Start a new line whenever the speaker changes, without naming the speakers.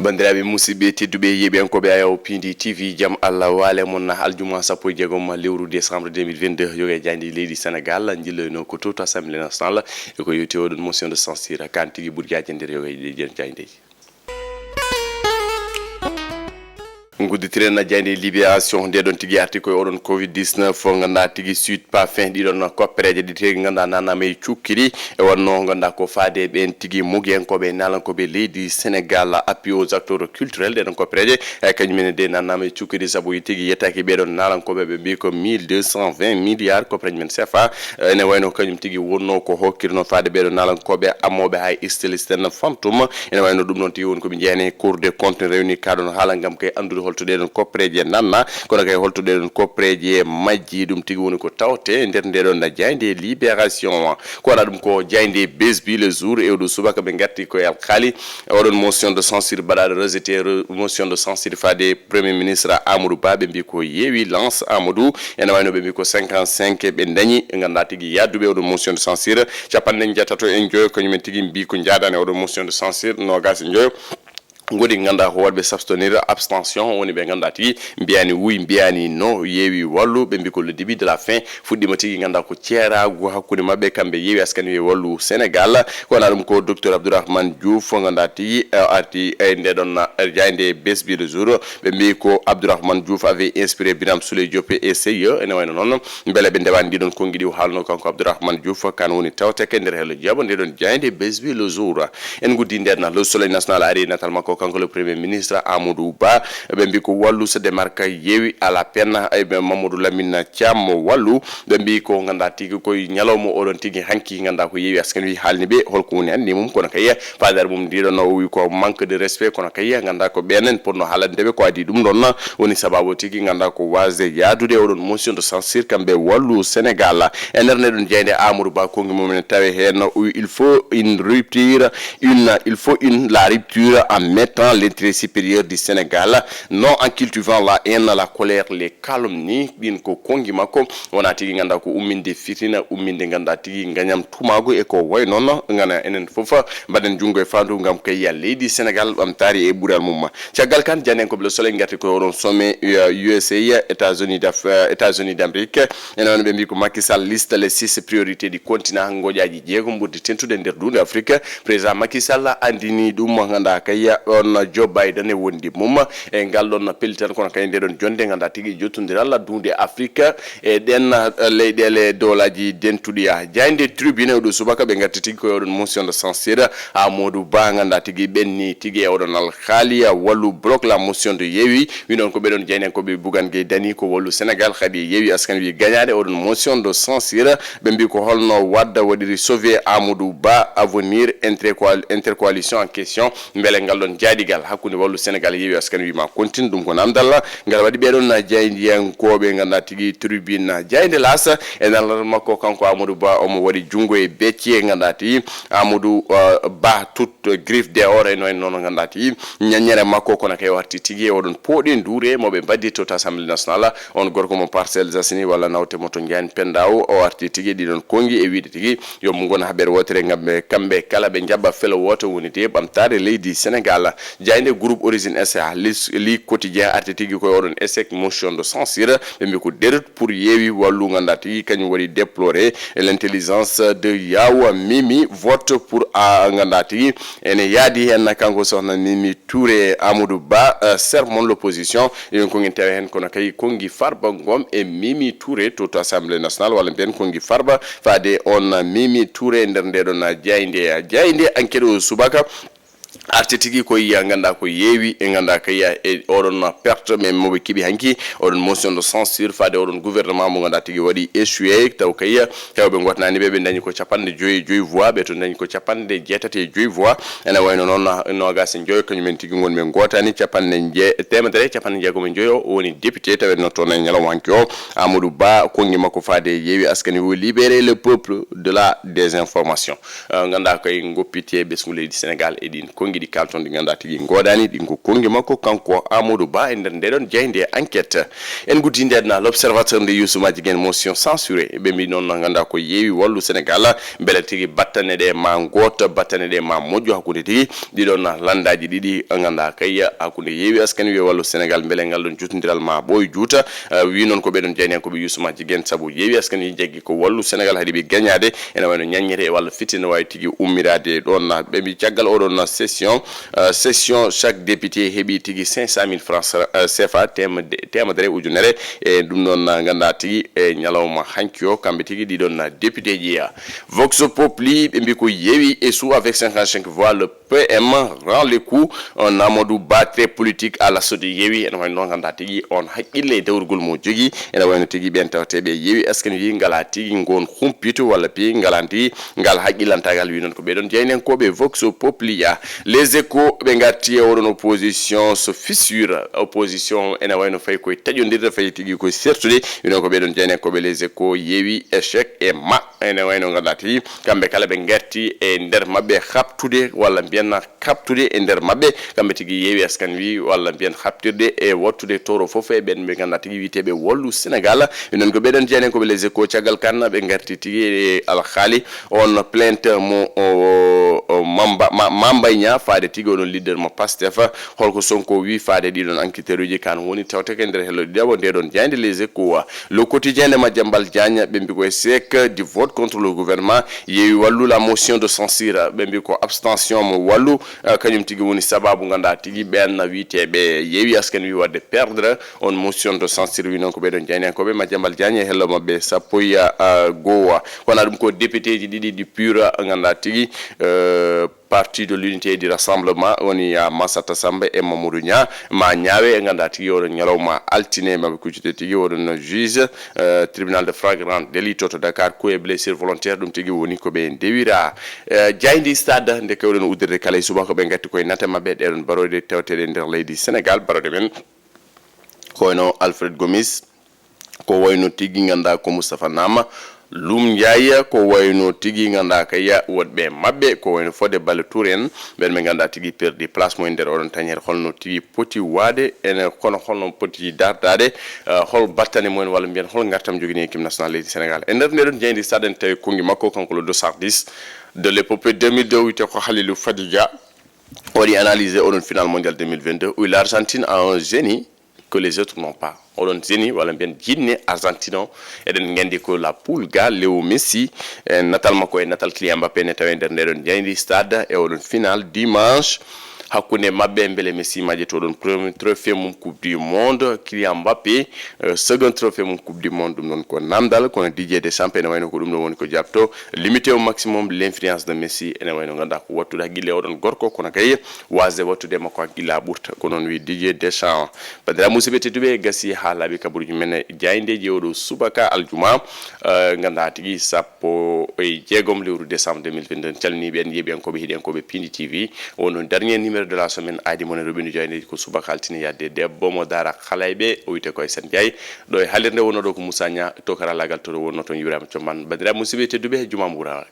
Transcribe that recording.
bandiraɓe musidɓe tedduɓe yeɓenkoɓe ayaw pindi tv jaam Allah wale mon aljuma sappo e jeegom lewru décembre 2022 yoge jandi leydi Sénégal jilloyno ko to assemblée nationale e ko yewti oɗon motion de censure kan tigui ɓuuri jaaje nder yoge jandeji gudditiren na jande libération de don tigi article odon covid 19 fo ganda tigi suite pas fin di don koppereje di tigi ganda nana may ciukiri e wonno ganda ko faade ben tigi mugen ko be nalan ko be leydi Sénégal appui aux acteurs culturels de don koppereje e kanyumene de nana may ciukiri sabu tigi yetaki be don nalan ko be bi ko 1220 milliards koppereje men CFA ene wayno kanyum tigi wonno ko hokkirno faade be don nalan ko be amobe hay istelisten fantum ene wayno dum non tigi won ko be jeni cour des comptes réunis kadon halangam kay andude holtude don koppreje nanna kono kay holtude don koppreje majji dum tigi woni ko tawte nder nde don na jande libération ko wala dum ko jande besbi le jour e do subaka be gatti ko yal khali odon motion de censure badade rejeté motion de censure fade premier ministre Amadou Ba be bi ko yewi lance Amadou ena wayno be bi ko 55 be dañi nganda tigi yadube odon motion de censure capande jatato en joyo ko nyumen tigi bi ko jaadane odon motion de censure no gas joyo ngodi nganda ko wadbe s'abstenir abstention woni be nganda ti mbiani oui mbiani no yewi wallu be mbiko le début de la fin fuddi mati nganda ko ciera go hakkude mabbe kambe yewi askan wi wallu Sénégal ko na dum ko docteur Abdourahmane Diouf nganda ti arti e nde don jande besbi de jour be mbiko Abdourahmane Diouf avait inspiré Biram Souley Diop et CIE ene wayno non bele be ndewandi don ko ngidi halno kanko Abdourahmane Diouf kan woni tawte ke nder helo jabo nde don jande besbi le jour en gudi nderna le soleil national ari natalma ko kanko le premier ministre Amadou Ba be mbi ko wallu se démarque yewi à la peine e be Mamadou Lamine Thiam wallu be mbi ko nganda tigi ko nyalawmo odon tigi hanki nganda ko yewi askan wi halni be holko woni andi mum kono kay fadar mum dido no wi ko manque de respect kono kay nganda ko benen pour no halande be ko adi dum don woni sababu tigi nganda ko waze yadude odon motion de censure kambe wallu Sénégal enerne don jeyde Amadou Ba ko ngi mum tawe hen il faut la rupture en mettant l'intérêt supérieur du Sénégal, non en cultivant la haine, la colère, les calomnies, bin ko kongi mako, wana tigi nganda ko uminde fitina, uminde nganda tigi nganyam tumago e ko way non ngana enen fofa baden jungo e fandu ngam kay ya leydi Sénégal am tari e bural mum. Tiagal kan janen ko le soleil ngati ko ron sommet USA États-Unis d'Amérique enen be mbi ko Macky Sall liste les 6 priorités du continent ngojaji jeego mbuddi tentude nder dunde Afrique président Macky Sall andini dum nganda kay on Joe Biden e wondi mum e ngallon na peltan kono kay de don jonde nganda tigi jottondiral dunde Afrique e den leydele dolaji dentudiya jande tribune do subaka be ngati tigi ko don motion de censure Amadou Ba nganda tigi benni tigi e odon al khaliya wallu bloc la motion de yewi winon ko be don jeynen ko be bugan gay dani ko wallu Sénégal khadi yewi askan wi gagnade odon motion de censure be mbi ko holno wadda wadiri sauver Amadou Ba avenir intercoalition en question mbele ngallon jadigal hakkunde wallu Sénégal yewi askan wi ma continue dum ko namdalla ngal wadi be don na jayndi en kobe nganda tigi tribune jayndi lasa e nan makko kanko Amadou Ba o mo wadi jungo e becce nganda ti Amadou Ba toute griffe de ore no non nganda ti nyanyere makko kono kay warti tigi odon podi ndure mo be baddi to assemblée nationale on gorko mo Parcelles Assainies wala nawte moto ngian pendaw o warti tigi di don kongi e wiide tigi yo mo gona haber wotere ngambe kambe kala be jabba felo woto woni de bamtare leydi Sénégal jayndi groupe origine SA li quotidien artitigi ko odon échec motion de censure be mi ko deret pour yewi wallu nganda tigi kany wari déplorer l'intelligence de Yawa Mimi vote pour nganda tigi ene yadi hen kanko sohna Mimi Touré Amadou Ba sermon l'opposition yon ko ngi hen kono kay kongi Farba Ngom e Mimi Touré to assemblée nationale wala ben kongi Farba faade on Mimi Touré nder nde don jayndi enquête subaka artitigi ko ya nganda ko yewi e nganda kaya e odon perte men mo be kibi hanki odon motion de censure faade odon gouvernement mo nganda tigi wadi échoué taw kaya taw be ngotnani be dañi ko capande joyi voix be to dañi ko capande jetate joyi voix ena wayno non no gasen joyi ko men tigi ngon men gotani capande temedere capande jego men joyo woni député taw no to na nyalo wanki o Amadou Ba ko ngi mako faade yewi askani wo libérer le peuple de la désinformation nganda kay ngopité be sungule di Sénégal e din ko ngi di kalton di nganda tigi ngodani di ko kongi makko kanko Amadou Ba e nder don jeyde enquête en gudi ndedna l'observateur de Youssou Madjiguène motion censurée be mi non nganda ko yewi wallu Sénégal bele tigi batta battane de ma gota battane de ma mojo hakude tigi didon landaji didi nganda kayya hakude yewi askan wi wallu Sénégal bele ngal don jutundiral ma boy juuta wi non ko be don jeynen ko be Youssouma jigen sabu yewi askan wi jeggi ko wallu Sénégal hadi be gagnade ena wayno nyanyere walla fitina way tigi ummirade don be bi tiagal o don session chaque député hebi tigi 500 000 francs CFA temedere ujunere e dum non nganda tigi e nyalawma hankyo kambe tigi di don député jiya Vox Populi be ko yewi et sous avec 55 voix le PM rend le coup on Amadou Ba très politique à la sodi yewi en wayno nganda tigi on hakkille dewrgol mo jogi en wayno tigi ben tawtebe yewi askan wi ngala tigi ngon humpito wala pi ngalanti ngal hakkilantagal wi non ko be don jeynen ko be Vox Populi ya les échos be ngati woron opposition so fissure opposition en wayno fay ko tajondirde fay tigi ko certude wi non ko be don jeynen ko be les échos yewi échec et ma en wayno ngandati kambe kala be ngerti e nder mabbe xaptude wala bienna captude e nder mabbe kambe tigi yewi askan wi wala bien xaptirde e wottude toro fofe ben be ganda tigi witebe wollu Sénégal non ko be don jeynen ko be les échos tiagal kan be ngerti tigi al khali on plainte mo mamba nya faade tigi on leader mo Pastef holko Sonko wi faade di don enquêteur uji kan woni tawte ke nder hello debo de don jeyde les échos le quotidien de Madiambal Diagne be mbi ko sec du vote contre le gouvernement yewi wallu la motion de censure be mbi ko abstention mo wallu kanyum tigi woni sababu ganda tigi ben witebe yewi askan wi wadde perdre on motion de censure wi non ko be don jeyne ko be Madiambal Diagne hello mabbe sapoya gowa wana dum ko député ji didi du pur ganda tigi parti de l'unité du rassemblement woni ya Massata Sambe e Mamadou Nya ma nyaawe nganda tigi woro nyalawma altine mabbe kucite tigi woro no juge tribunal de flagrant délit to Dakar ko e blessure volontaire dum tigi woni ko be dewira jayndi stade nde kawren uddirde kala suba ko be ngatti koy nata mabbe de don barode tewtede nder leydi Sénégal barode men ko no Alfred Gomis ko wayno tigi nganda ko Moustapha Nama Lum Ndiaye ko wayno tigi nganda kaya wodbe mabbe ko wayno Fodé Ballo-Touré en ben me nganda tigi perdi place mo nder oron taniere holno tigi poti wade en kono holno poti dardade hol battane mo wala bien hol ngartam jogini équipe nationale du Sénégal en nder nedon jeyndi saden tay kongi makko kanko le 210 de l'épopée 2002 wite ko Khalilou Fadiga odi analyser oron final mondial 2022 où l'Argentine a un génie que les autres n'ont pas. On zeni wala bien jinne argentino eden ngandi ko la poule ga Léo Messi natal mako e natal Kylian Mbappé ne tawen der nedon jayndi stade e on final dimanche hakune mabbe mbele Messi maje to don premier trophée mum coupe du monde Kylian Mbappé second trophée mum coupe du monde dum non ko namdal ko Didier Deschamps ne wayno ko dum non woni ko jabto limiter au maximum l'influence de Messi ene wayno ganda ko wattude gille odon gorko kono kay waze wattude makko gilla burta ko non wi Didier Deschamps badra musibe tedube gasi halabi kaburju men jaynde jewdo subaka aljuma ganda tigi sappo e jegom lewru décembre 2022 calni ben yebi en ko be hiden ko be Pindi TV wono dernier numéro de la semaine adi mon robinu jayne ko subaka altini yadde debbo mo dara khalaybe o wite koy sen jay do halirde wono do ko Moussa Nya to kara lagal to wono to Ibrahima Thioman badra musibe tedube juma mura